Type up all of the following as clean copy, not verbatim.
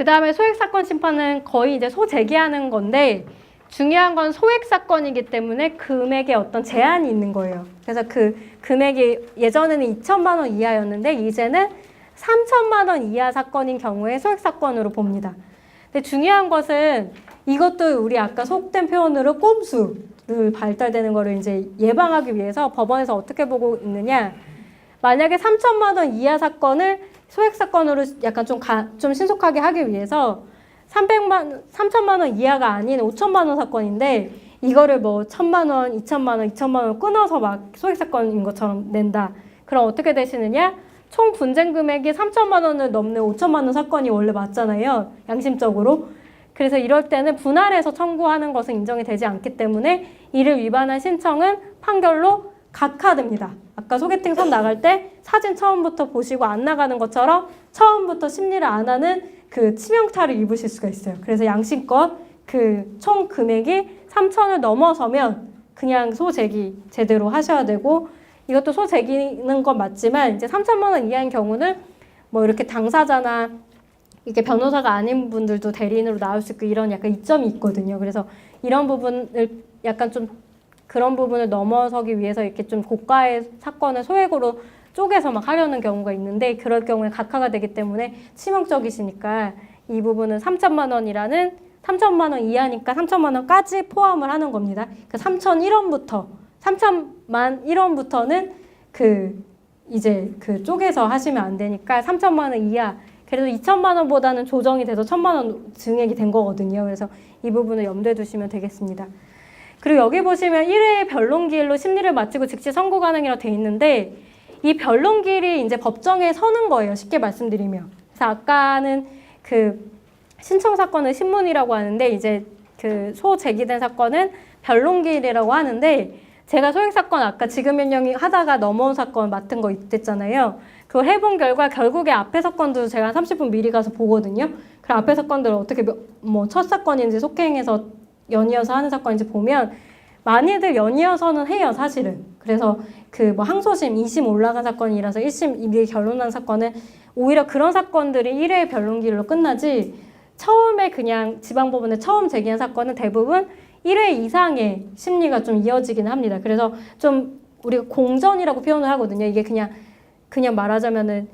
다음에 소액사건 심판은 거의 이제 소재기하는 건데 중요한 건 소액사건이기 때문에 금액에 어떤 제한이 있는 거예요. 그래서 그 금액이 예전에는 2천만 원 이하였는데 이제는 3천만 원 이하 사건인 경우에 소액사건으로 봅니다. 근데 중요한 것은 이것도 우리 아까 속된 표현으로 꼼수를 발달되는 거를 이제 예방하기 위해서 법원에서 어떻게 보고 있느냐. 만약에 3천만 원 이하 사건을 소액사건으로 약간 좀 신속하게 하기 위해서 3천만 원 이하가 아닌 5천만 원 사건인데 이거를 뭐 1천만 원, 2천만 원, 2천만 원 끊어서 막 소액사건인 것처럼 낸다. 그럼 어떻게 되시느냐? 총 분쟁 금액이 3천만 원을 넘는 5천만 원 사건이 원래 맞잖아요. 양심적으로. 그래서 이럴 때는 분할해서 청구하는 것은 인정이 되지 않기 때문에 이를 위반한 신청은 판결로 각하됩니다. 아까 소개팅 선 나갈 때 사진 처음부터 보시고 안 나가는 것처럼 처음부터 심리를 안 하는 그 치명타를 입으실 수가 있어요. 그래서 양심껏 그 총 금액이 3천을 넘어서면 그냥 소재기 제대로 하셔야 되고 이것도 소재기는 건 맞지만 이제 3천만 원 이하인 경우는 뭐 이렇게 당사자나 이게 변호사가 아닌 분들도 대리인으로 나올 수 있고 이런 약간 이점이 있거든요. 그래서 이런 부분을 약간 좀 그런 부분을 넘어서기 위해서 이렇게 좀 고가의 사건을 소액으로 쪼개서 막 하려는 경우가 있는데 그럴 경우에 각하가 되기 때문에 치명적이시니까 이 부분은 3천만 원이라는 3천만 원 이하니까 3천만 원까지 포함을 하는 겁니다. 그 3,001원부터 3천만 1원부터는 이제 쪼개서 하시면 안 되니까 3천만 원 이하 그래도 2천만 원보다는 조정이 돼서 1천만 원 증액이 된 거거든요. 그래서 이 부분을 염두에 두시면 되겠습니다. 그리고 여기 보시면 1회 변론기일로 심리를 마치고 즉시 선고 가능이라고 돼 있는데 이 변론기일이 이제 법정에 서는 거예요. 쉽게 말씀드리면. 그래서 아까는 그 신청 사건은 신문이라고 하는데 이제 그 소제기된 사건은 변론기일이라고 하는데 제가 소액사건 아까 지금연령이 하다가 넘어온 사건 맡은 거 있댔잖아요. 그거 해본 결과 결국에 앞에 사건도 제가 30분 미리 가서 보거든요. 그럼 앞에 사건들을 어떻게 뭐 첫 사건인지 속행해서 연이어서 하는 사건인지 보면 많이들 연이어서는 해요, 사실은. 그래서 그 뭐 항소심, 2심 올라간 사건이라서 1심 미리 결론난 사건은 오히려 그런 사건들이 1회 변론기일로 끝나지 처음에 그냥 지방법원에 처음 제기한 사건은 대부분 1회 이상의 심리가 좀 이어지긴 합니다. 그래서 좀 우리가 공전이라고 표현을 하거든요. 이게 그냥 말하자면은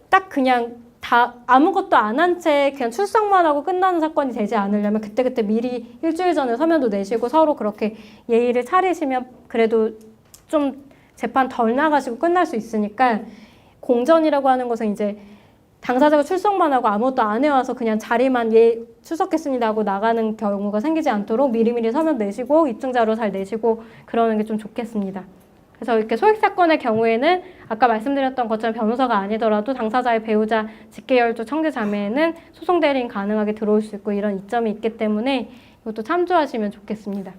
딱 그냥 다 아무것도 안 한 채 그냥 출석만 하고 끝나는 사건이 되지 않으려면 그때그때 미리 일주일 전에 서면도 내시고 서로 그렇게 예의를 차리시면 그래도 좀 재판 덜 나가시고 끝날 수 있으니까 공전이라고 하는 것은 이제 당사자가 출석만 하고 아무것도 안 해와서 그냥 자리만 출석했습니다 하고 나가는 경우가 생기지 않도록 미리미리 서면 내시고 입증자료 잘 내시고 그러는 게 좀 좋겠습니다. 그래서 이렇게 소액사건의 경우에는 아까 말씀드렸던 것처럼 변호사가 아니더라도 당사자의 배우자, 직계혈족, 청제자매는 소송 대리인 가능하게 들어올 수 있고 이런 이점이 있기 때문에 이것도 참조하시면 좋겠습니다.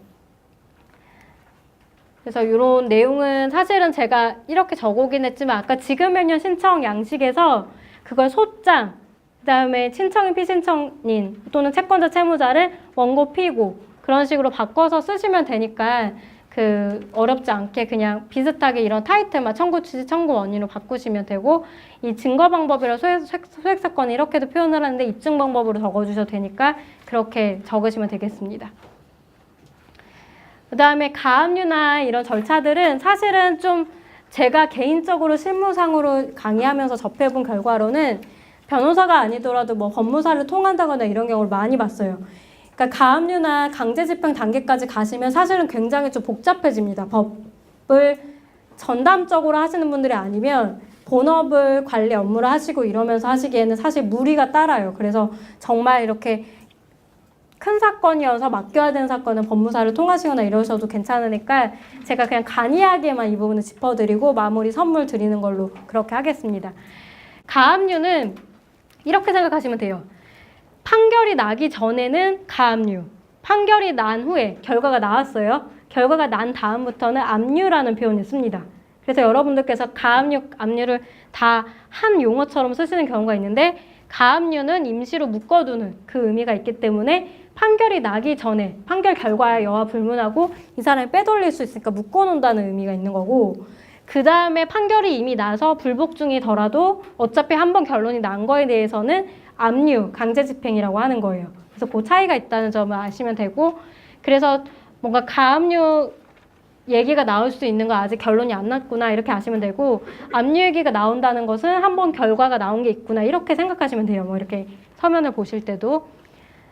그래서 이런 내용은 사실은 제가 이렇게 적어오긴 했지만 아까 지금연령 신청 양식에서 그걸 소장, 그 다음에 친청인, 피신청인 또는 채권자, 채무자를 원고, 피고 그런 식으로 바꿔서 쓰시면 되니까 어렵지 않게 그냥 비슷하게 이런 타이틀만 청구 취지, 청구 원인으로 바꾸시면 되고 이 증거 방법이라 소액사건은 이렇게도 표현을 하는데 입증 방법으로 적어주셔도 되니까 그렇게 적으시면 되겠습니다. 그 다음에 가압류나 이런 절차들은 사실은 좀 제가 개인적으로 실무상으로 강의하면서 접해본 결과로는 변호사가 아니더라도 뭐 법무사를 통한다거나 이런 경우를 많이 봤어요. 그러니까 가압류나 강제집행 단계까지 가시면 사실은 굉장히 좀 복잡해집니다. 법을 전담적으로 하시는 분들이 아니면 본업을 관리 업무를 하시고 이러면서 하시기에는 사실 무리가 따라요. 그래서 정말 이렇게 큰 사건이어서 맡겨야 되는 사건은 법무사를 통하시거나 이러셔도 괜찮으니까 제가 그냥 간이하게만 이 부분을 짚어드리고 마무리 선물 드리는 걸로 그렇게 하겠습니다. 가압류는 이렇게 생각하시면 돼요. 판결이 나기 전에는 가압류, 판결이 난 후에 결과가 나왔어요. 결과가 난 다음부터는 압류라는 표현을 씁니다. 그래서 여러분들께서 가압류, 압류를 다 한 용어처럼 쓰시는 경우가 있는데 가압류는 임시로 묶어두는 그 의미가 있기 때문에 판결이 나기 전에 판결 결과에 여하 불문하고 이 사람을 빼돌릴 수 있으니까 묶어놓는다는 의미가 있는 거고 그 다음에 판결이 이미 나서 불복 중이더라도 어차피 한번 결론이 난 거에 대해서는 압류, 강제집행이라고 하는 거예요. 그래서 그 차이가 있다는 점을 아시면 되고, 그래서 뭔가 가압류 얘기가 나올 수 있는 거 아직 결론이 안 났구나 이렇게 아시면 되고, 압류 얘기가 나온다는 것은 한번 결과가 나온 게 있구나 이렇게 생각하시면 돼요. 뭐 이렇게 서면을 보실 때도.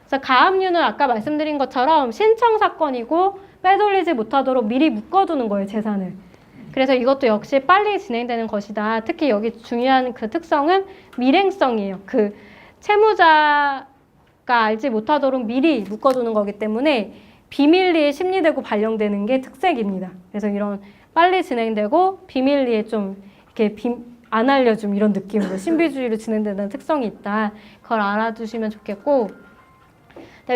그래서 가압류는 아까 말씀드린 것처럼 신청 사건이고 빼돌리지 못하도록 미리 묶어두는 거예요, 재산을. 그래서 이것도 역시 빨리 진행되는 것이다. 특히 여기 중요한 그 특성은 밀행성이에요. 그 채무자가 알지 못하도록 미리 묶어두는 거기 때문에 비밀리에 심리되고 발령되는 게 특색입니다. 그래서 이런 빨리 진행되고 비밀리에 좀 이렇게 안 알려줌 이런 느낌으로 신비주의로 진행되는 특성이 있다. 그걸 알아두시면 좋겠고,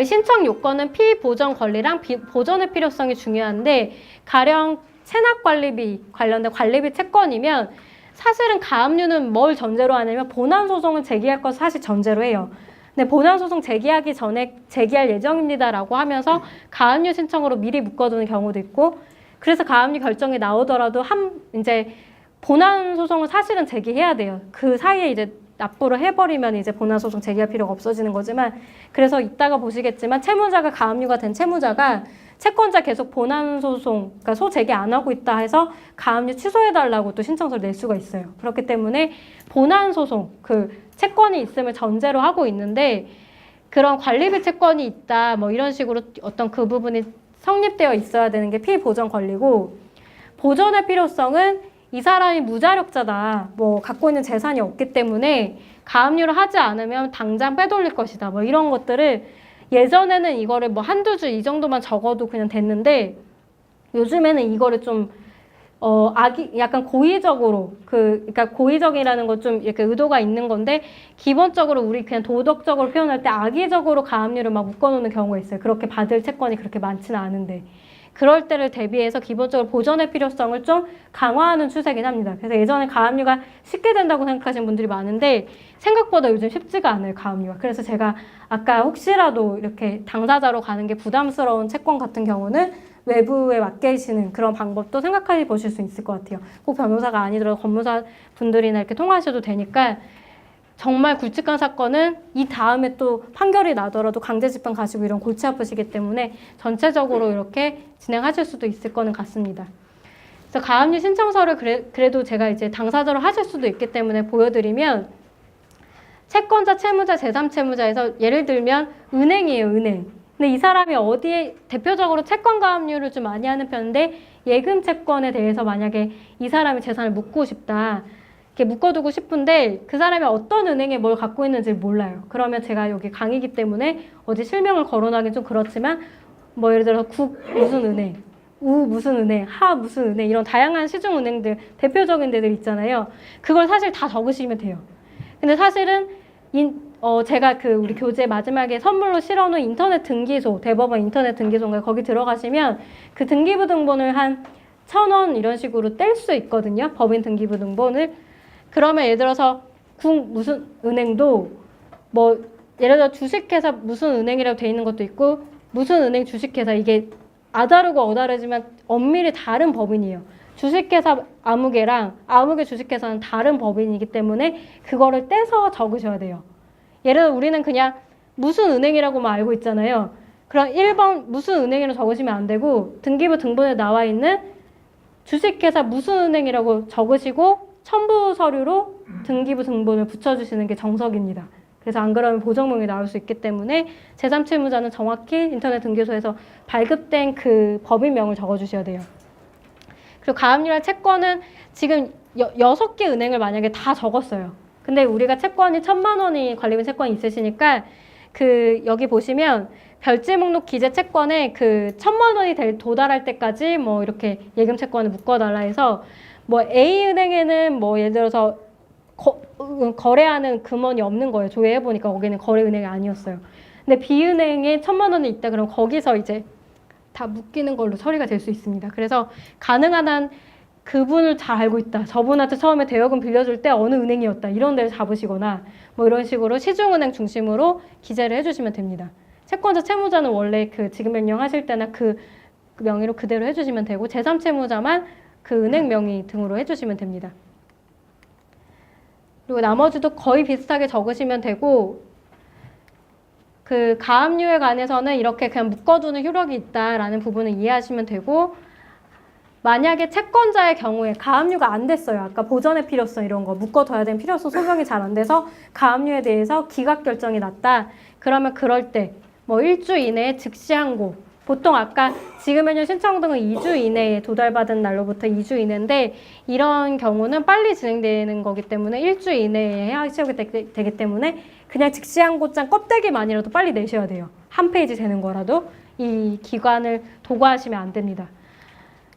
신청 요건은 피보전 권리랑 보전의 필요성이 중요한데, 가령 체납관리비 관련된 관리비 채권이면 사실은 가압류는 뭘 전제로 하냐면 본안소송을 제기할 것을 사실 전제로 해요. 근데 본안소송 제기하기 전에 제기할 예정입니다라고 하면서 가압류 신청으로 미리 묶어두는 경우도 있고, 그래서 가압류 결정이 나오더라도 이제 본안소송을 사실은 제기해야 돼요. 그 사이에 이제 납부를 해버리면 이제 본안소송 제기할 필요가 없어지는 거지만, 그래서 이따가 보시겠지만 채무자가 가압류가 된 채무자가 채권자 계속 본안소송, 그러니까 소제기 안 하고 있다 해서 가압류 취소해달라고 또 신청서를 낼 수가 있어요. 그렇기 때문에 본안소송, 그 채권이 있음을 전제로 하고 있는데, 그런 관리비 채권이 있다, 뭐 이런 식으로 어떤 그 부분이 성립되어 있어야 되는 게 피보전 권리고, 보전의 필요성은 이 사람이 무자력자다, 뭐 갖고 있는 재산이 없기 때문에 가압류를 하지 않으면 당장 빼돌릴 것이다, 뭐 이런 것들을 예전에는 이거를 뭐 한두 줄 이 정도만 적어도 그냥 됐는데, 요즘에는 이거를 좀 약간 고의적으로 그러니까 고의적이라는 건 좀 이렇게 의도가 있는 건데, 기본적으로 우리 그냥 도덕적으로 표현할 때 악의적으로 가압류를 막 묶어놓는 경우가 있어요. 그렇게 받을 채권이 그렇게 많지는 않은데. 그럴 때를 대비해서 기본적으로 보전의 필요성을 좀 강화하는 추세긴 합니다. 그래서 예전에 가압류가 쉽게 된다고 생각하시는 분들이 많은데 생각보다 요즘 쉽지가 않아요, 가압류가. 그래서 제가 아까 혹시라도 이렇게 당사자로 가는 게 부담스러운 채권 같은 경우는 외부에 맡기시는 그런 방법도 생각해 보실 수 있을 것 같아요. 꼭 변호사가 아니더라도 법무사 분들이나 이렇게 통화하셔도 되니까, 정말 굵직한 사건은 이 다음에 또 판결이 나더라도 강제집행 가시고 이런 골치 아프시기 때문에 전체적으로 이렇게 진행하실 수도 있을 거는 같습니다. 그래서 가압류 신청서를 그래도 제가 이제 당사자로 하실 수도 있기 때문에 보여드리면, 채권자, 채무자, 제3채무자에서 예를 들면 은행이에요, 은행. 근데 이 사람이 어디에 대표적으로 채권 가압류를 좀 많이 하는 편인데, 예금 채권에 대해서 만약에 이 사람이 재산을 묶고 싶다, 이렇게 묶어두고 싶은데 그 사람이 어떤 은행에 뭘 갖고 있는지 몰라요. 그러면 제가 여기 강의이기 때문에 어디 실명을 거론하기는 좀 그렇지만, 뭐 예를 들어서 국 무슨 은행, 우 무슨 은행, 하 무슨 은행, 이런 다양한 시중은행들 대표적인 데들 있잖아요. 그걸 사실 다 적으시면 돼요. 근데 사실은 제가 그 우리 교재 마지막에 선물로 실어놓은 인터넷 등기소, 대법원 인터넷 등기소인가요? 거기 들어가시면 그 등기부 등본을 한 1,000원 이런 식으로 뗄 수 있거든요. 법인 등기부 등본을. 그러면 예를 들어서 국 무슨 은행도 뭐 예를 들어 주식회사 무슨 은행이라고 돼 있는 것도 있고, 무슨 은행 주식회사, 이게 아다르고 어다르지만 엄밀히 다른 법인이에요. 주식회사 아무개랑 아무개 주식회사는 다른 법인이기 때문에 그거를 떼서 적으셔야 돼요. 예를 들어 우리는 그냥 무슨 은행이라고만 알고 있잖아요. 그럼 1번 무슨 은행이라고 적으시면 안 되고, 등기부 등본에 나와 있는 주식회사 무슨 은행이라고 적으시고 첨부 서류로 등기부 등본을 붙여주시는 게 정석입니다. 그래서 안 그러면 보정명이 나올 수 있기 때문에 제3채무자는 정확히 인터넷 등기소에서 발급된 그 법인명을 적어주셔야 돼요. 그리고 가압류할 채권은 지금 6개 은행을 만약에 다 적었어요. 근데 우리가 채권이 1,000만 원이 관리비 채권이 있으시니까 그 여기 보시면 별지 목록 기재 채권에 그 1,000만 원이 도달할 때까지 뭐 이렇게 예금 채권을 묶어달라 해서, 뭐 A은행에는 뭐 예를 들어서 거래하는 금원이 없는 거예요. 조회해보니까 거기는 거래은행이 아니었어요. 근데 B은행에 1,000만 원이 있다 그러면 거기서 이제 다 묶이는 걸로 처리가 될 수 있습니다. 그래서 가능한 한 그분을 잘 알고 있다, 저분한테 처음에 대여금 빌려줄 때 어느 은행이었다, 이런 데를 잡으시거나 뭐 이런 식으로 시중은행 중심으로 기재를 해주시면 됩니다. 채권자, 채무자는 원래 그 지급 명령 하실 때나 그 명의로 그대로 해주시면 되고, 제3채무자만 그 은행 명의 등으로 해주시면 됩니다. 그리고 나머지도 거의 비슷하게 적으시면 되고, 그 가압류에 관해서는 이렇게 그냥 묶어두는 효력이 있다라는 부분을 이해하시면 되고, 만약에 채권자의 경우에 가압류가 안 됐어요. 아까 보전의 필요성 이런 거 묶어둬야 되는 필요성 소명이 잘 안 돼서 가압류에 대해서 기각 결정이 났다. 그러면 그럴 때 뭐 1주 이내에 즉시 항고, 보통 아까 지급명령 신청 등은 2주 이내에 도달받은 날로부터 2주 이내인데, 이런 경우는 빨리 진행되는 거기 때문에 1주 이내에 하셔야 되기 때문에 그냥 즉시 항고장 껍데기만이라도 빨리 내셔야 돼요. 한 페이지 되는 거라도. 이 기관을 도구하시면 안 됩니다.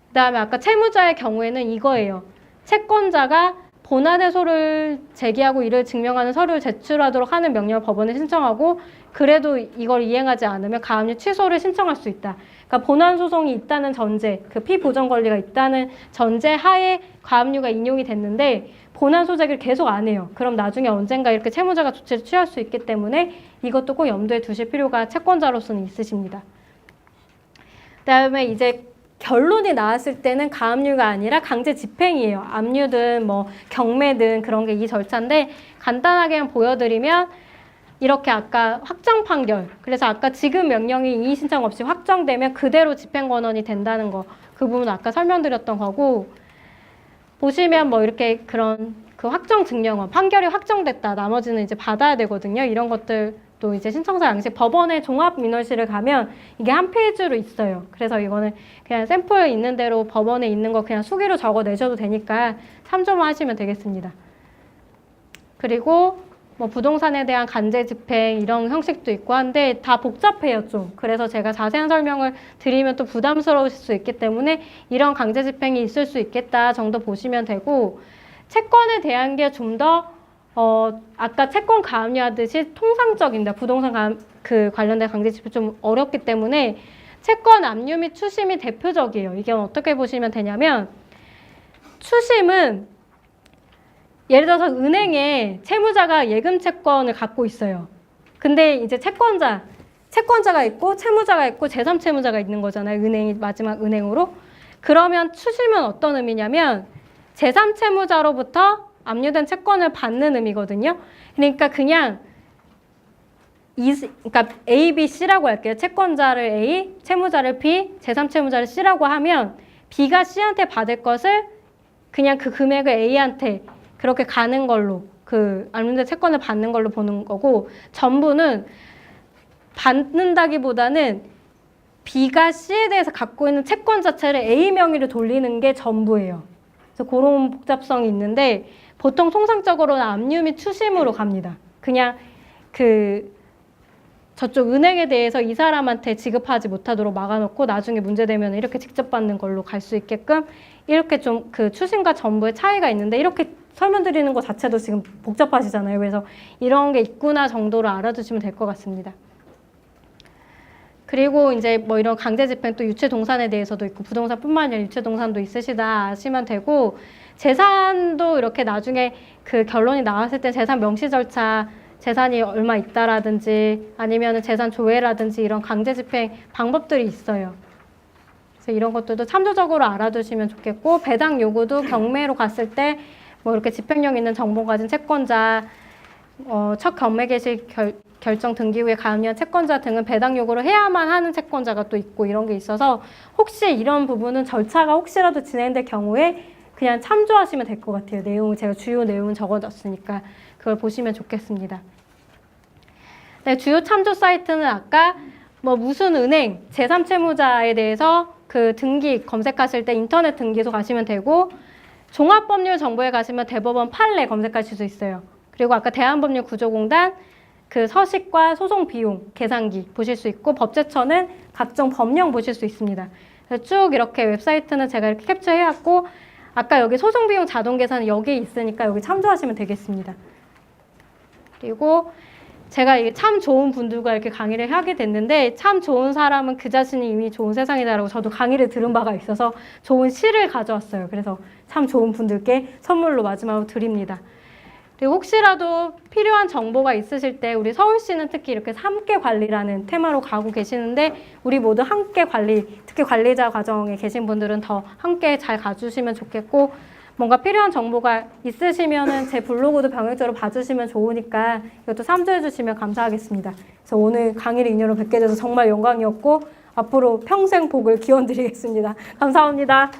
그 다음에 아까 채무자의 경우에는 이거예요. 채권자가 본안의소를 제기하고 이를 증명하는 서류를 제출하도록 하는 명령을 법원에 신청하고, 그래도 이걸 이행하지 않으면 가압류 취소를 신청할 수 있다. 그러니까 본안 소송이 있다는 전제, 그 피보전 권리가 있다는 전제 하에 가압류가 인용이 됐는데 본안 소재기를 계속 안 해요. 그럼 나중에 언젠가 이렇게 채무자가 조치를 취할 수 있기 때문에 이것도 꼭 염두에 두실 필요가 채권자로서는 있으십니다. 그다음에 이제 결론이 나왔을 때는 가압류가 아니라 강제 집행이에요. 압류든 뭐 경매든 그런 게 이 절차인데, 간단하게 보여드리면 이렇게 아까 확정 판결, 그래서 아까 지급 명령이 이의 신청 없이 확정되면 그대로 집행 권한이 된다는 거, 그 부분 아까 설명드렸던 거고, 보시면 뭐 이렇게 그런 그 확정 증명원, 판결이 확정됐다, 나머지는 이제 받아야 되거든요. 이런 것들도 이제 신청서 양식, 법원의 종합민원실을 가면 이게 한 페이지로 있어요. 그래서 이거는 그냥 샘플 있는 대로 법원에 있는 거 그냥 수기로 적어 내셔도 되니까 참조만 하시면 되겠습니다. 그리고 뭐 부동산에 대한 강제 집행 이런 형식도 있고 한데 다 복잡해요, 좀. 그래서 제가 자세한 설명을 드리면 또 부담스러우실 수 있기 때문에 이런 강제 집행이 있을 수 있겠다 정도 보시면 되고, 채권에 대한 게 좀 더 아까 채권 가압류 하듯이 통상적입니다. 부동산 그 관련된 강제 집행 좀 어렵기 때문에 채권 압류 및 추심이 대표적이에요. 이게 어떻게 보시면 되냐면, 추심은 예를 들어서 은행에 채무자가 예금 채권을 갖고 있어요. 근데 이제 채권자가 있고 채무자가 있고 제3채무자가 있는 거잖아요. 은행이 마지막 은행으로. 그러면 추심은 어떤 의미냐면 제3채무자로부터 압류된 채권을 받는 의미거든요. 그러니까 그냥 그러니까 A, B, C라고 할게요. 채권자를 A, 채무자를 B, 제3채무자를 C라고 하면 B가 C한테 받을 것을 그냥 그 금액을 A한테 그렇게 가는 걸로, 그 압류된 채권을 받는 걸로 보는 거고, 전부는 받는다기보다는 B가 C에 대해서 갖고 있는 채권 자체를 A 명의로 돌리는 게 전부예요. 그래서 그런 복잡성이 있는데 보통 통상적으로는 압류 및 추심으로 갑니다. 그냥 그 저쪽 은행에 대해서 이 사람한테 지급하지 못하도록 막아놓고 나중에 문제되면 이렇게 직접 받는 걸로 갈 수 있게끔, 이렇게 좀 그 추심과 전부의 차이가 있는데 이렇게 설명드리는 것 자체도 지금 복잡하시잖아요. 그래서 이런 게 있구나 정도로 알아두시면 될 것 같습니다. 그리고 이제 뭐 이런 강제 집행 또 유체 동산에 대해서도 있고, 부동산뿐만 아니라 유체 동산도 있으시다 아시면 되고, 재산도 이렇게 나중에 그 결론이 나왔을 때 재산 명시 절차, 재산이 얼마 있다라든지 아니면 재산 조회라든지 이런 강제 집행 방법들이 있어요. 그래서 이런 것들도 참조적으로 알아두시면 좋겠고, 배당 요구도 경매로 갔을 때 뭐 이렇게 집행력 있는 정보 가진 채권자, 첫 경매 개시 결정 등기 후에 가압류한 채권자 등은 배당 요구를 해야만 하는 채권자가 또 있고, 이런 게 있어서 혹시 이런 부분은 절차가 혹시라도 진행될 경우에 그냥 참조하시면 될 것 같아요. 내용, 제가 주요 내용은 적어놨으니까 그걸 보시면 좋겠습니다. 네, 주요 참조 사이트는 아까 뭐 무슨 은행, 제3채무자에 대해서 그 등기 검색하실 때 인터넷 등기소 가시면 되고, 종합법률 정보에 가시면 대법원 판례 검색하실 수 있어요. 그리고 아까 대한법률구조공단 그 서식과 소송 비용 계산기 보실 수 있고, 법제처는 각종 법령 보실 수 있습니다. 그래서 쭉 이렇게 웹사이트는 제가 이렇게 캡처해왔고, 아까 여기 소송 비용 자동 계산은 여기 있으니까 여기 참조하시면 되겠습니다. 그리고 제가 이게 참 좋은 분들과 이렇게 강의를 하게 됐는데, 참 좋은 사람은 그 자신이 이미 좋은 세상이다라고 저도 강의를 들은 바가 있어서 좋은 시를 가져왔어요. 그래서 참 좋은 분들께 선물로 마지막으로 드립니다. 그리고 혹시라도 필요한 정보가 있으실 때 우리 서울시는 특히 이렇게 함께 관리라는 테마로 가고 계시는데, 우리 모두 함께 관리, 특히 관리자 과정에 계신 분들은 더 함께 잘 가주시면 좋겠고, 뭔가 필요한 정보가 있으시면은 제 블로그도 병역제로 봐주시면 좋으니까 이것도 참조해 주시면 감사하겠습니다. 그래서 오늘 강의를 인연으로 뵙게 돼서 정말 영광이었고 앞으로 평생 복을 기원드리겠습니다. 감사합니다.